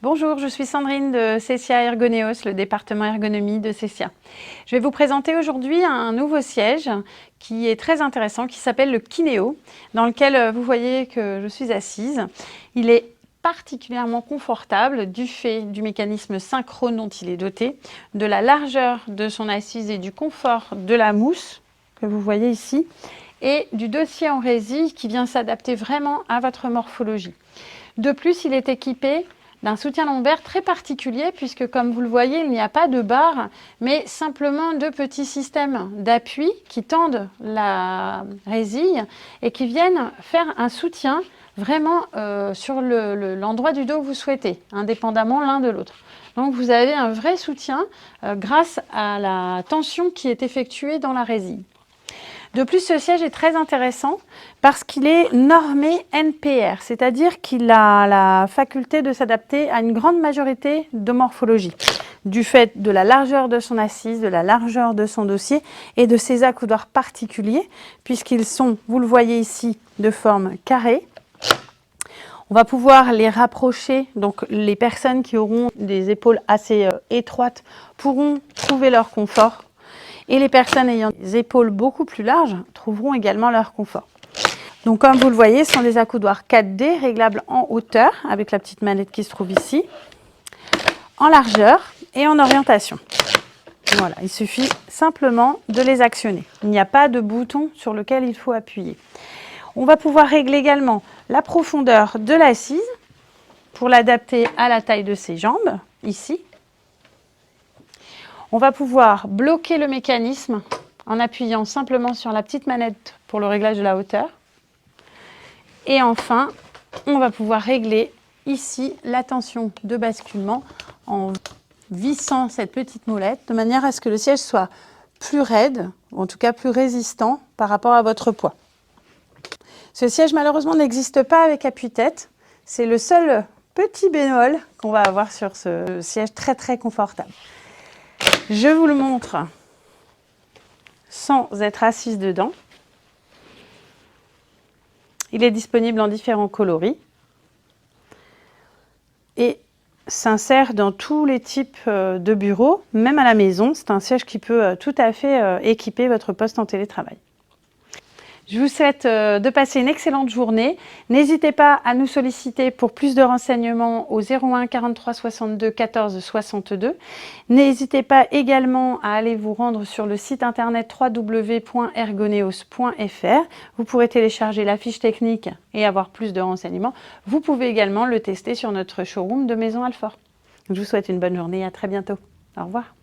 Bonjour, je suis Sandrine de Cessia Ergoneos, le département ergonomie de Cessia. Je vais vous présenter aujourd'hui un nouveau siège qui est très intéressant, qui s'appelle le Kineo, dans lequel vous voyez que je suis assise. Il est particulièrement confortable du fait du mécanisme synchrone dont il est doté, de la largeur de son assise et du confort de la mousse que vous voyez ici, et du dossier en résille qui vient s'adapter vraiment à votre morphologie. De plus, il est équipé d'un soutien lombaire très particulier puisque, comme vous le voyez, il n'y a pas de barre, mais simplement deux petits systèmes d'appui qui tendent la résille et qui viennent faire un soutien vraiment sur l'endroit du dos que vous souhaitez, indépendamment l'un de l'autre. Donc vous avez un vrai soutien grâce à la tension qui est effectuée dans la résille. De plus, ce siège est très intéressant parce qu'il est normé NPR, c'est-à-dire qu'il a la faculté de s'adapter à une grande majorité de morphologies, du fait de la largeur de son assise, de la largeur de son dossier et de ses accoudoirs particuliers, puisqu'ils sont, vous le voyez ici, de forme carrée. On va pouvoir les rapprocher, donc les personnes qui auront des épaules assez étroites pourront trouver leur confort. Et les personnes ayant des épaules beaucoup plus larges trouveront également leur confort. Donc comme vous le voyez, ce sont des accoudoirs 4D réglables en hauteur avec la petite manette qui se trouve ici, en largeur et en orientation. Voilà, il suffit simplement de les actionner. Il n'y a pas de bouton sur lequel il faut appuyer. On va pouvoir régler également la profondeur de l'assise pour l'adapter à la taille de ses jambes, ici. On va pouvoir bloquer le mécanisme en appuyant simplement sur la petite manette pour le réglage de la hauteur. Et enfin, on va pouvoir régler ici la tension de basculement en vissant cette petite molette de manière à ce que le siège soit plus raide, ou en tout cas plus résistant par rapport à votre poids. Ce siège malheureusement n'existe pas avec appuie-tête. C'est le seul petit bémol qu'on va avoir sur ce siège très confortable. Je vous le montre sans être assise dedans. Il est disponible en différents coloris et s'insère dans tous les types de bureaux, même à la maison. C'est un siège qui peut tout à fait équiper votre poste en télétravail. Je vous souhaite de passer une excellente journée. N'hésitez pas à nous solliciter pour plus de renseignements au 01 43 62 14 62. N'hésitez pas également à aller vous rendre sur le site internet www.ergoneos.fr. Vous pourrez télécharger la fiche technique et avoir plus de renseignements. Vous pouvez également le tester sur notre showroom de Maison Alfort. Je vous souhaite une bonne journée et à très bientôt. Au revoir.